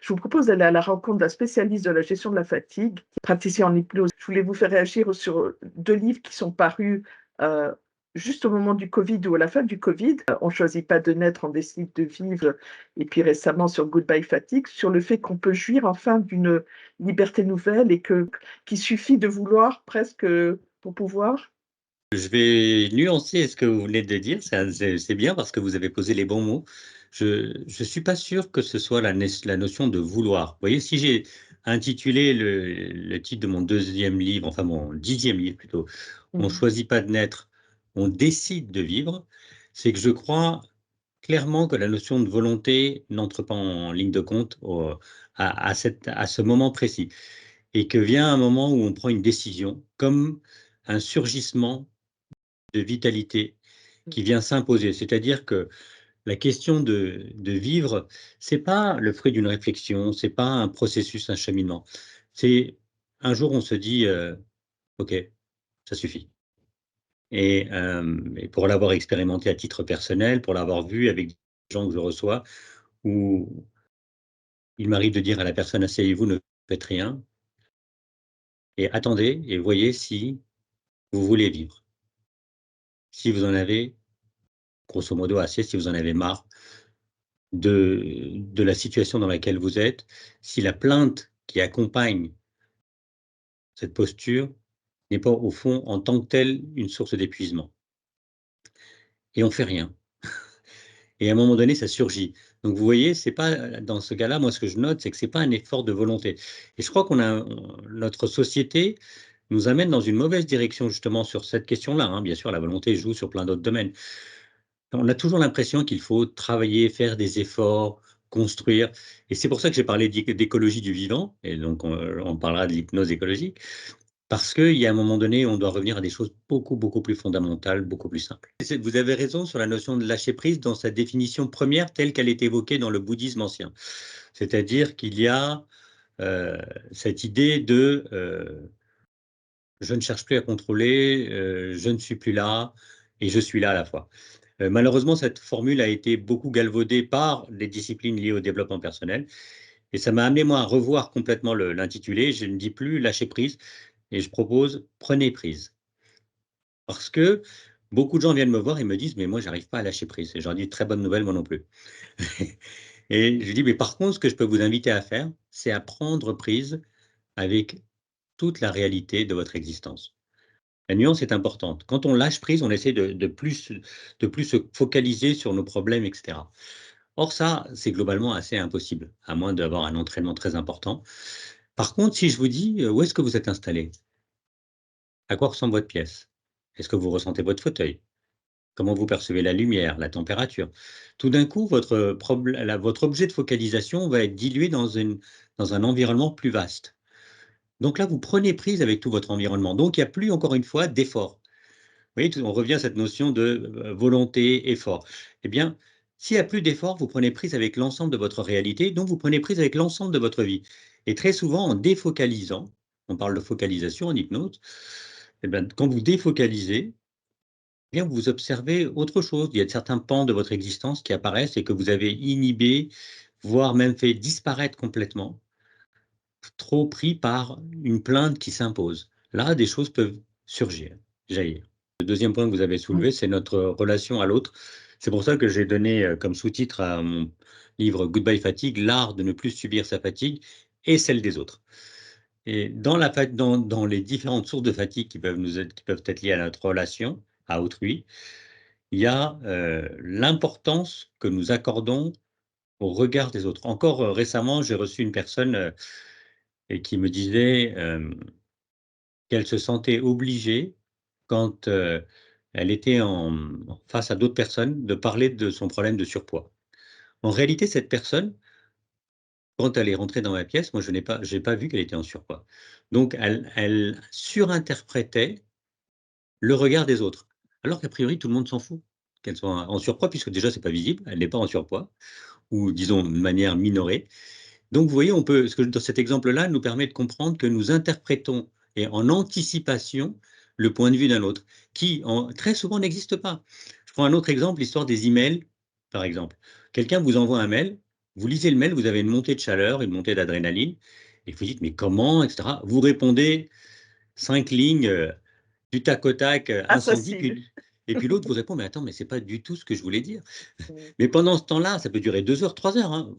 Je vous propose d'aller à la rencontre d'un spécialiste de la gestion de la fatigue, qui est praticien en hypnose. Je voulais vous faire réagir sur 2 livres qui sont parus, heu, juste au moment du covid ou à la fin du covid. On choisit pas de naître, on décide de vivre, et puis récemment sur Goodbye Fatigue, sur le fait qu'on peut jouir enfin d'une liberté nouvelle et qu'il suffit de vouloir presque, pour pouvoir. Je vais nuancer ce que vous venez de dire, c'est bien parce que vous avez posé les bons mots. Je suis pas sûr que ce soit la notion de vouloir. Vous voyez, si j'ai intitulé le titre de mon deuxième livre, enfin mon 10e livre plutôt, «On Mmh. choisit pas de naître, on décide de vivre», c'est que je crois clairement que la notion de volonté n'entre pas en ligne de compte à ce moment précis et que vient un moment où on prend une décision, comme un surgissement de vitalité Mmh. qui vient s'imposer. C'est-à-dire que la question de vivre, c'est pas le fruit d'une réflexion, c'est pas un processus, un cheminement. C'est un jour on se dit, «OK, ça suffit» et pour l'avoir expérimenté à titre personnel, pour l'avoir vu avec des gens que je reçois, où il m'arrive de dire à la personne: «Asseyez-vous, ne faites rien et attendez et voyez si vous voulez vivre. Si vous en avez grosso modo assez, si vous en avez marre de la situation dans laquelle vous êtes, si la plainte qui accompagne cette posture n'est pas au fond en tant que telle une source d'épuisement et on fait rien et à un moment donné ça surgit. Donc vous voyez, c'est pas dans ce cas-là, moi ce que je note, c'est que c'est pas un effort de volonté et je crois notre société nous amène dans une mauvaise direction justement sur cette question-là, hein. Bien sûr, la volonté joue sur plein d'autres domaines. On a toujours l'impression qu'il faut travailler, faire des efforts, construire et c'est pour ça que j'ai parlé d'écologie du vivant et donc on parlera de l'hypnose écologique parce qu'il y a un moment donné, on doit revenir à des choses beaucoup, beaucoup plus fondamentales, beaucoup plus simples. Vous avez raison sur la notion de lâcher prise dans sa définition première telle qu'elle est évoquée dans le bouddhisme ancien. C'est-à-dire qu'il y a, heu, cette idée de, je ne cherche plus à contrôler, je ne suis plus là et je suis là à la fois. Malheureusement, cette formule a été beaucoup galvaudée par les disciplines liées au développement personnel et ça m'a amené, moi, à revoir complètement l'intitulé. Je ne dis plus «lâcher prise» et je propose «prenez prise». Parce que beaucoup de gens viennent me voir et me disent: «Mais moi, j'arrive pas à lâcher prise» et je leur dis: «Très bonne nouvelle, moi non plus» et je dis: «Mais par contre, ce que je peux vous inviter à faire, c'est à prendre prise avec toute la réalité de votre existence». La nuance est importante. Quand on lâche prise, on essaie de plus se focaliser sur nos problèmes et cetera. Or ça, c'est globalement assez impossible, à moins d'avoir un entraînement très important. Par contre, si je vous dis, où est-ce que vous êtes installé? À quoi ressemble votre pièce? Est-ce que vous ressentez votre fauteuil? Comment vous percevez la lumière, la température? Tout d'un coup, votre objet de focalisation va être dilué dans un environnement plus vaste. Donc là, vous prenez prise avec tout votre environnement. Donc il n'y a plus, encore une fois, d'effort. Vous voyez, on revient à cette notion de volonté, effort. Eh bien, s'il n'y a plus d'effort, vous prenez prise avec l'ensemble de votre réalité, donc vous prenez prise avec l'ensemble de votre vie. Et très souvent, en défocalisant, on parle de focalisation en hypnose, eh bien, quand vous défocalisez, eh bien, vous observez autre chose. Il y a certains pans de votre existence qui apparaissent et que vous avez inhibés, voire même fait disparaître complètement, trop pris par une plainte qui s'impose. Là, des choses peuvent surgir, jaillir. Le deuxième point que vous avez Mmh. soulevé, c'est notre relation à l'autre. C'est pour ça que j'ai donné, comme sous-titre à mon livre Goodbye Fatigue, l'art de ne plus subir sa fatigue et celle des autres. Et dans les différentes sources de fatigue qui peuvent être liées à notre relation à autrui, il y a, l'importance que nous accordons au regard des autres. Encore, récemment, j'ai reçu une personne, et qui me disait, qu'elle se sentait obligée quand, elle était face à d'autres personnes, de parler de son problème de surpoids. En réalité, cette personne, quand elle est rentrée dans ma pièce, moi j'ai pas vu qu'elle était en surpoids. Donc elle surinterprétait le regard des autres. Alors qu'a priori tout le monde s'en fout qu'elle soit en surpoids puisque déjà c'est pas visible, elle n'est pas en surpoids ou disons de manière minorée. Donc vous voyez, ce que dans cet exemple-là nous permet de comprendre que nous interprétons et en anticipation le point de vue d'un autre, très souvent n'existe pas. Je prends un autre exemple, l'histoire des emails, par exemple. Quelqu'un vous envoie un mail, Vous lisez le mail, vous avez une montée de chaleur, une montée d'adrénaline, et vous dites, mais comment, etc. Vous répondez 5 lignes du tac au tac, incendie, Assassine. et puis l'autre vous répond, mais attends, mais c'est pas du tout ce que je voulais dire. Mm. Mais pendant ce temps-là, ça peut durer 2 heures, 3 heures, hein.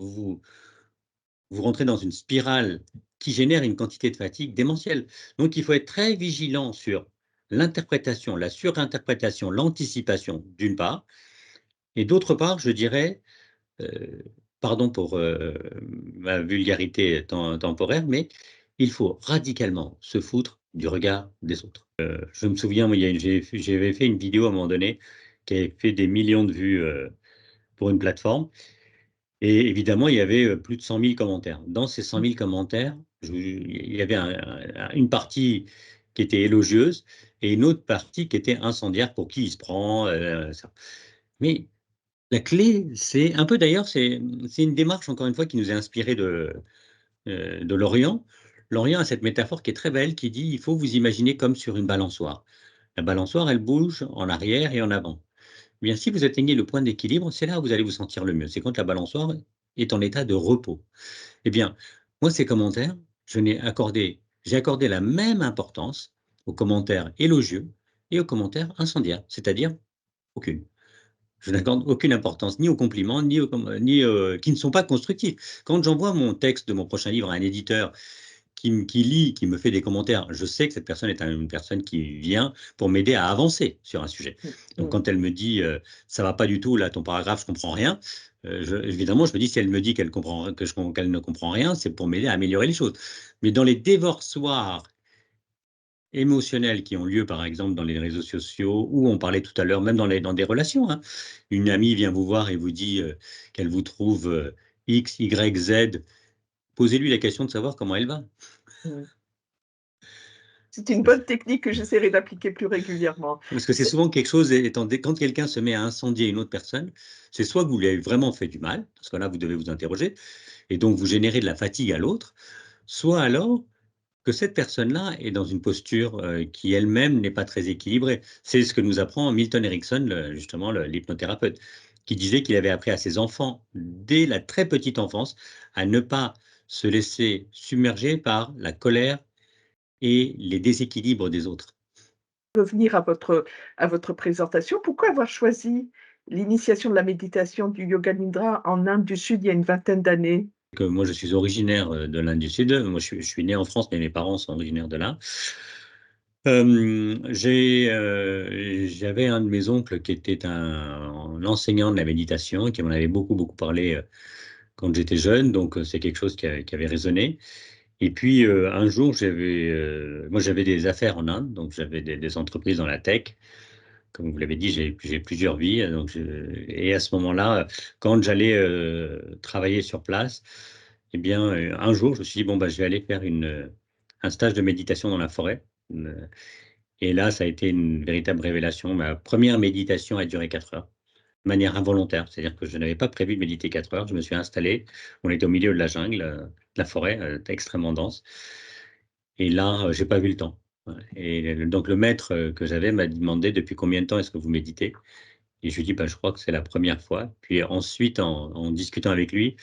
Vous rentrez dans une spirale qui génère une quantité de fatigue démentielle. Donc, il faut être très vigilant sur l'interprétation, la surinterprétation, l'anticipation, d'une part, et d'autre part, je dirais, euh, pardon pour ma vulgarité temporaire, mais il faut radicalement se foutre du regard des autres. Je me souviens, moi, j'avais fait une vidéo à un moment donné qui avait fait des millions de vues pour une plateforme. Et évidemment, il y avait plus de 100 000 commentaires. Dans ces 100 000 commentaires, il y avait une partie qui était élogieuse et une autre partie qui était incendiaire pour qui il se prend. Ça. Mais la clé, c'est un peu d'ailleurs, c'est une démarche, encore une fois, qui nous est inspirée de l'Orient. L'Orient a cette métaphore qui est très belle, qui dit il faut vous imaginer comme sur une balançoire. La balançoire, elle bouge en arrière et en avant. Eh bien, si vous atteignez le point d'équilibre, c'est là où vous allez vous sentir le mieux. C'est quand la balançoire est en état de repos. Eh bien, moi, ces commentaires, j'ai accordé la même importance aux commentaires élogieux et aux commentaires incendiaires, c'est-à-dire aucune. Je n'accorde aucune importance ni aux compliments, ni qui ne sont pas constructifs. Quand j'envoie mon texte de mon prochain livre à un éditeur qui lit, qui me fait des commentaires, je sais que cette personne est une personne qui vient pour m'aider à avancer sur un sujet. Donc, Mm. quand elle me dit ça va pas du tout, là, ton paragraphe, je comprends rien, évidemment, je me dis si elle me dit qu'elle ne comprend rien, c'est pour m'aider à améliorer les choses. Mais dans les déversoirs émotionnels qui ont lieu, par exemple, dans les réseaux sociaux, ou on parlait tout à l'heure, même dans des relations, hein. Une amie vient vous voir et vous dit qu'elle vous trouve X, Y, Z. Posez-lui la question de savoir comment elle va. Mm. C'est une bonne technique que j'essaierai d'appliquer plus régulièrement. Parce que c'est souvent quelque chose, quand quelqu'un se met à incendier une autre personne, c'est soit que vous lui avez vraiment fait du mal, parce que là, vous devez vous interroger, et donc vous générez de la fatigue à l'autre, soit alors que cette personne-là est dans une posture qui elle-même n'est pas très équilibrée. C'est ce que nous apprend Milton Erickson, justement l'hypnothérapeute, qui disait qu'il avait appris à ses enfants, dès la très petite enfance, à ne pas se laisser submerger par la colère et les déséquilibres des autres. Revenir à votre présentation, pourquoi avoir choisi l'initiation de la méditation du Yoga Nidra en Inde du Sud il y a une vingtaine d'années? Moi, je suis originaire de l'Inde du Sud. Moi, je suis né en France, mais mes parents sont originaires de là. J'avais un de mes oncles qui était un enseignant de la méditation, qui m'en avait beaucoup, beaucoup parlé quand j'étais jeune. Donc, c'est quelque chose qui avait résonné. Et puis, un jour, moi, j'avais des affaires en Inde, donc j'avais des entreprises dans la tech. Comme vous l'avez dit, j'ai plusieurs vies. Et à ce moment-là, quand j'allais travailler sur place, eh bien, un jour, je me suis dit, bon, bah, je vais aller faire un stage de méditation dans la forêt. Et là, ça a été une véritable révélation. Ma première méditation a duré 4 heures, de manière involontaire. C'est-à-dire que je n'avais pas prévu de méditer 4 heures. Je me suis installé. On était au milieu de la jungle, de la forêt, extrêmement dense. Et là, j'ai pas vu le temps. Ouais. Et donc, le maître que j'avais m'a demandé depuis combien de temps est-ce que vous méditez? Et je lui dis, bah, je crois que c'est la première fois. Puis ensuite, en discutant avec lui,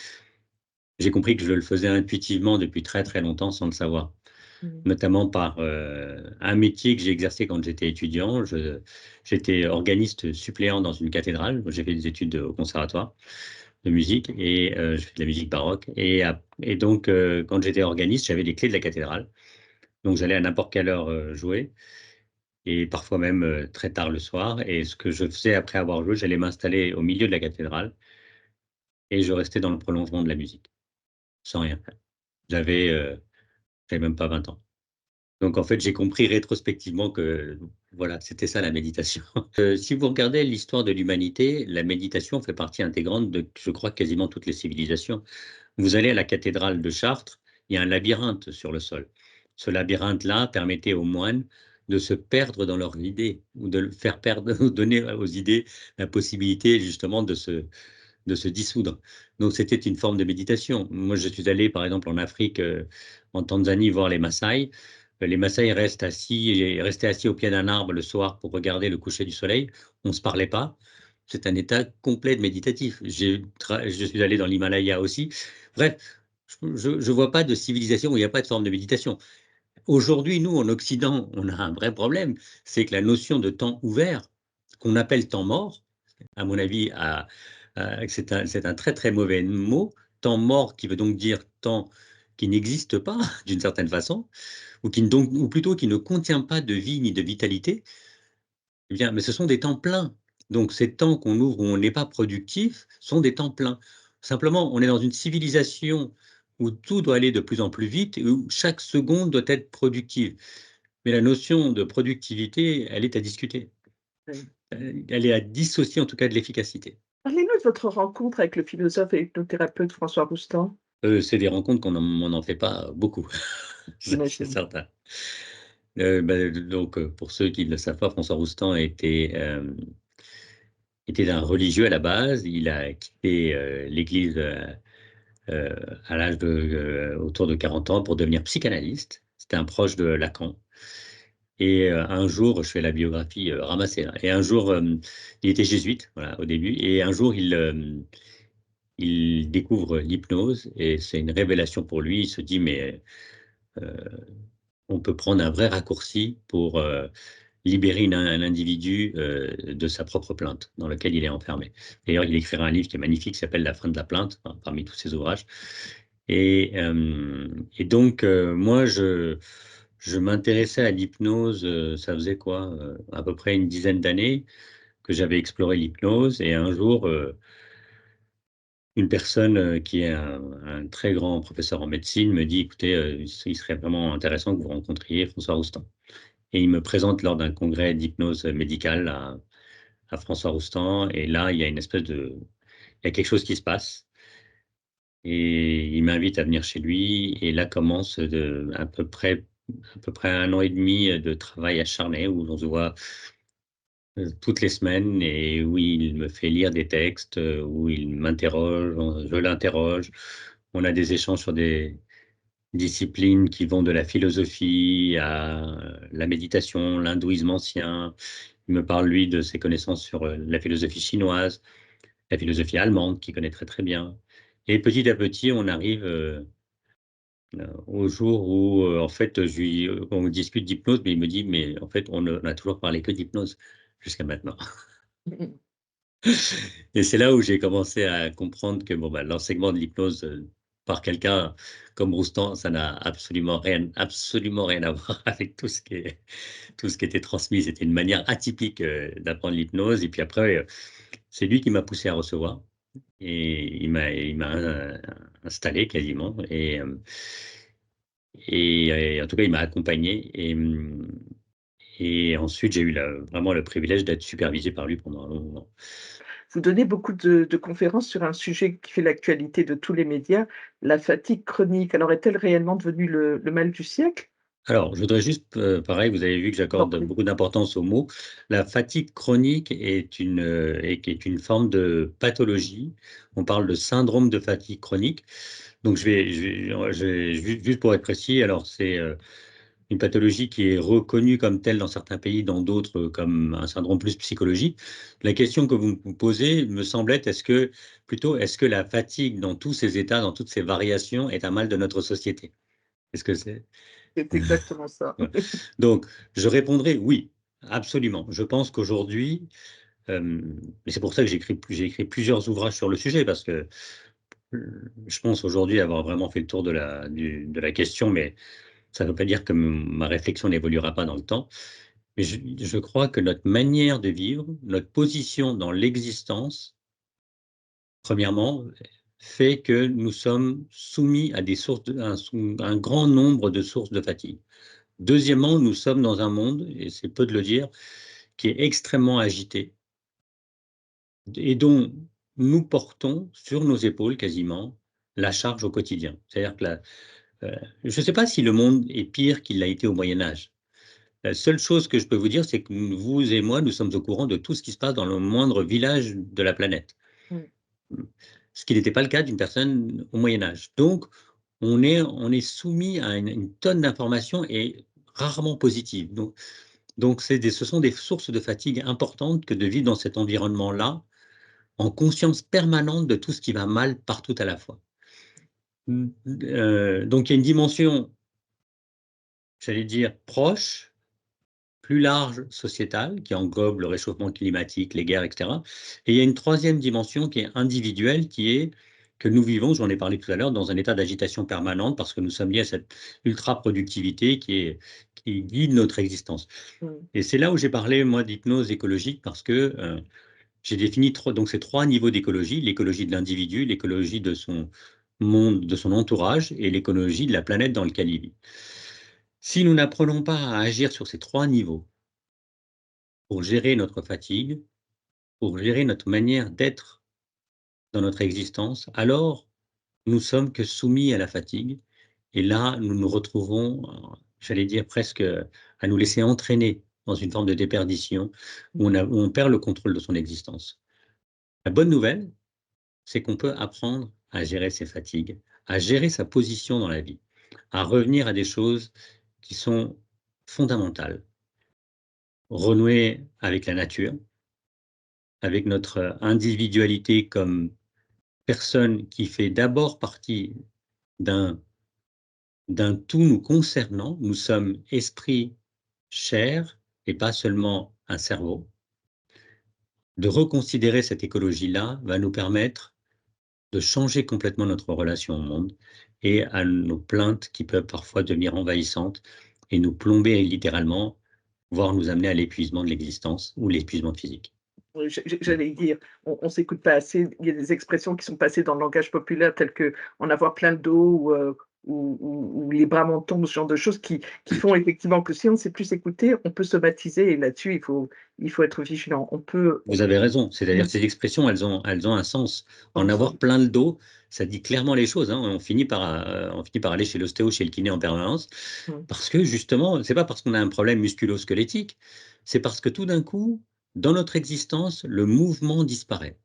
j'ai compris que je le faisais intuitivement depuis très, très longtemps sans le savoir, Mmh. notamment par un métier que j'ai exercé quand j'étais étudiant. J'étais organiste suppléant dans une cathédrale. J'ai fait des études au conservatoire de musique et je fais de la musique baroque. Et donc, quand j'étais organiste, j'avais les clés de la cathédrale. Donc, j'allais à n'importe quelle heure jouer et parfois même très tard le soir. Et ce que je faisais après avoir joué, j'allais m'installer au milieu de la cathédrale et je restais dans le prolongement de la musique, sans rien faire. J'avais j'avais même pas 20 ans. Donc en fait, j'ai compris rétrospectivement que voilà, c'était ça la méditation. Si vous regardez l'histoire de l'humanité, la méditation fait partie intégrante de, je crois, quasiment toutes les civilisations. Vous allez à la cathédrale de Chartres, il y a un labyrinthe sur le sol. Ce labyrinthe-là permettait aux moines de se perdre dans leurs idées ou de faire perdre, ou donner aux idées la possibilité justement de se dissoudre. Donc c'était une forme de méditation. Moi, je suis allé par exemple en Afrique, en Tanzanie, voir les Maasai. Les Maasai restaient assis au pied d'un arbre le soir pour regarder le coucher du soleil. On ne se parlait pas. c'est un état complet de méditatif. Je suis allé dans l'Himalaya aussi. Bref, je ne vois pas de civilisation où il n'y a pas de forme de méditation. Aujourd'hui, nous, en Occident, on a un vrai problème, c'est que la notion de temps ouvert, qu'on appelle temps mort, à mon avis, c'est un très très mauvais mot. Temps mort qui veut donc dire temps qui n'existe pas d'une certaine façon, ou plutôt qui ne contient pas de vie ni de vitalité. Eh bien, mais ce sont des temps pleins. Donc ces temps qu'on ouvre où on n'est pas productif sont des temps pleins. Simplement, on est dans une civilisation où tout doit aller de plus en plus vite et où chaque seconde doit être productive. Mais la notion de productivité, elle est à discuter. Oui. Elle est à dissocier en tout cas de l'efficacité. Parlez-nous de votre rencontre avec le philosophe et hypnothérapeute François Roustan, C'est des rencontres qu'on n'en fait pas beaucoup, ça, c'est j'imagine. certain. Donc, pour ceux qui ne le savent pas, François Roustan était un religieux à la base. Il a quitté l'Église euh, à l'âge autour de 40 ans pour devenir psychanalyste. C'était un proche de Lacan. Et un jour, je fais la biographie ramassée là, et un jour, il était jésuite, voilà, au début, et un jour, il découvre l'hypnose, et c'est une révélation pour lui. Il se dit, mais euh, on peut prendre un vrai raccourci pour libérer un individu de sa propre plainte dans lequel il est enfermé. D'ailleurs, il écrira un livre qui est magnifique, qui s'appelle La fin de la plainte, hein, parmi tous ses ouvrages. Et donc, moi, je m'intéressais à l'hypnose, ça faisait quoi, à peu près une dizaine d'années que j'avais exploré l'hypnose. Et un jour, une personne qui est un très grand professeur en médecine me dit, écoutez, il serait vraiment intéressant que vous rencontriez François Roustan. Et il me présente lors d'un congrès d'hypnose médicale à François Roustan. Et là, il y a il y a quelque chose qui se passe. Et il m'invite à venir chez lui. Et là commence à peu près un an et demi de travail acharné où on se voit toutes les semaines et où il me fait lire des textes, où il m'interroge, je l'interroge. On a des échanges sur des disciplines qui vont de la philosophie à la méditation, l'hindouisme ancien. Il me parle, lui, de ses connaissances sur la philosophie chinoise, la philosophie allemande, qu'il connaît très très bien. Et petit à petit, on arrive au jour où, en fait, on discute d'hypnose, mais il me dit, mais en fait, on a toujours parlé que d'hypnose jusqu'à maintenant. Et c'est là où j'ai commencé à comprendre que bon, bah, l'enseignement de l'hypnose par quelqu'un comme Roustan, ça n'a absolument rien à voir avec tout ce qui était transmis. C'était une manière atypique d'apprendre l'hypnose. Et puis après, c'est lui qui m'a poussé à recevoir. Et il m'a installé quasiment. Et en tout cas, il m'a accompagné. Et ensuite, j'ai eu vraiment le privilège d'être supervisé par lui pendant un long moment. Vous donnez beaucoup de conférences sur un sujet qui fait l'actualité de tous les médias, la fatigue chronique. Alors, est-elle réellement devenue le mal du siècle? Alors, je voudrais juste, pareil, vous avez vu que Je vous en j'accorde prie. beaucoup d'importance aux mots. La fatigue chronique est une forme de pathologie. On parle de syndrome de fatigue chronique. Donc, juste pour être précis, alors c'est une pathologie qui est reconnue comme telle dans certains pays, dans d'autres comme un syndrome plus psychologique. La question que vous me posez me semble être, est-ce que la fatigue dans tous ses états, dans toutes ses variations, est un mal de notre société? Est-ce que c'est... C'est exactement ça. Voilà. Donc, je répondrai oui, absolument. Je pense qu'aujourd'hui, et c'est pour ça que j'ai écrit plusieurs ouvrages sur le sujet, parce que je pense aujourd'hui avoir vraiment fait le tour de la question, mais ça ne veut pas dire que ma réflexion n'évoluera pas dans le temps. Mais je crois que notre manière de vivre, notre position dans l'existence, premièrement, fait que nous sommes soumis à un grand nombre de sources de fatigue. Deuxièmement, nous sommes dans un monde, et c'est peu de le dire, qui est extrêmement agité et dont nous portons sur nos épaules quasiment la charge au quotidien. C'est-à-dire que je ne sais pas si le monde est pire qu'il l'a été au Moyen Âge. La seule chose que je peux vous dire, c'est que vous et moi, nous sommes au courant de tout ce qui se passe dans le moindre village de la planète. Mmh. Ce qui n'était pas le cas d'une personne au Moyen Âge. Donc, on est soumis à une tonne d'informations et rarement positives. Donc ce sont des sources de fatigue importantes que de vivre dans cet environnement-là, en conscience permanente de tout ce qui va mal partout à la fois. Donc il y a une dimension, j'allais dire, proche, plus large, sociétale, qui englobe le réchauffement climatique, les guerres, etc. Et il y a une troisième dimension qui est individuelle, qui est que nous vivons, j'en ai parlé tout à l'heure, dans un état d'agitation permanente parce que nous sommes liés à cette ultra-productivité qui guide notre existence. Mm. Et c'est là où j'ai parlé, moi, d'hypnose écologique parce que j'ai défini donc ces trois niveaux d'écologie, l'écologie de l'individu, l'écologie de son monde, de son entourage et l'écologie de la planète dans laquelle il vit. Si nous n'apprenons pas à agir sur ces trois niveaux pour gérer notre fatigue, pour gérer notre manière d'être dans notre existence, alors nous sommes que soumis à la fatigue. Et là, nous nous retrouvons, j'allais dire presque, à nous laisser entraîner dans une forme de déperdition où on perd le contrôle de son existence. La bonne nouvelle, c'est qu'on peut apprendre à gérer ses fatigues, à gérer sa position dans la vie, à revenir à des choses qui sont fondamentales. Renouer avec la nature, avec notre individualité comme personne qui fait d'abord partie d'un tout nous concernant. Nous sommes esprit, chair et pas seulement un cerveau. De reconsidérer cette écologie-là va nous permettre de changer complètement notre relation au monde et à nos plaintes qui peuvent parfois devenir envahissantes et nous plomber littéralement, voire nous amener à l'épuisement de l'existence ou l'épuisement physique. Oui, j'allais dire, on s'écoute pas assez. Il y a des expressions qui sont passées dans le langage populaire telles que en avoir plein le dos ou les bras m'en tombent, ce genre de choses qui font effectivement que si on ne sait plus s'écouter, on peut somatiser et là-dessus, il faut être vigilant. Vous avez raison, c'est-à-dire Mmh, que ces expressions, elles ont un sens. En avoir ensemble. plein le dos, ça dit clairement les choses, hein. On finit par aller chez l'ostéo, chez le kiné en permanence, Mmh, parce que justement, c'est pas parce qu'on a un problème musculo-squelettique, c'est parce que tout d'un coup, dans notre existence, le mouvement disparaît.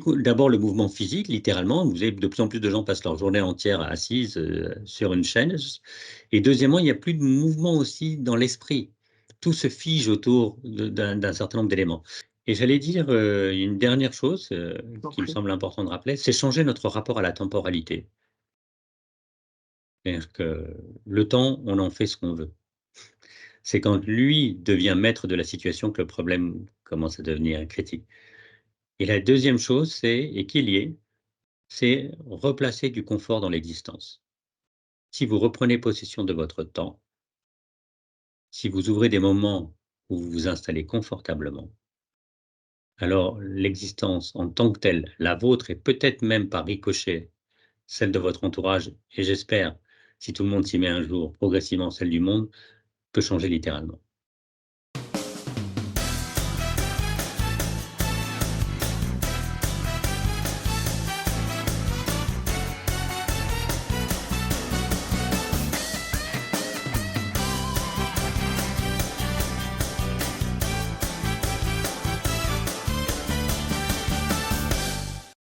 D'abord le mouvement physique, littéralement, vous avez de plus en plus de gens passent leur journée entière assises sur une chaise. Et deuxièmement, il n'y a plus de mouvement aussi dans l'esprit. Tout se fige autour d'un certain nombre d'éléments. Et j'allais dire une dernière chose je t'en qui me prie. semble important de rappeler, c'est changer notre rapport à la temporalité. C'est-à-dire que le temps, on en fait ce qu'on veut. C'est quand lui devient maître de la situation que le problème commence à devenir critique. Et la deuxième chose, et qu'il y ait, c'est replacer du confort dans l'existence. Si vous reprenez possession de votre temps, si vous ouvrez des moments où vous vous installez confortablement, alors l'existence en tant que telle, la vôtre et peut-être même par ricochet, celle de votre entourage, et j'espère, si tout le monde s'y met un jour, progressivement celle du monde, peut changer littéralement.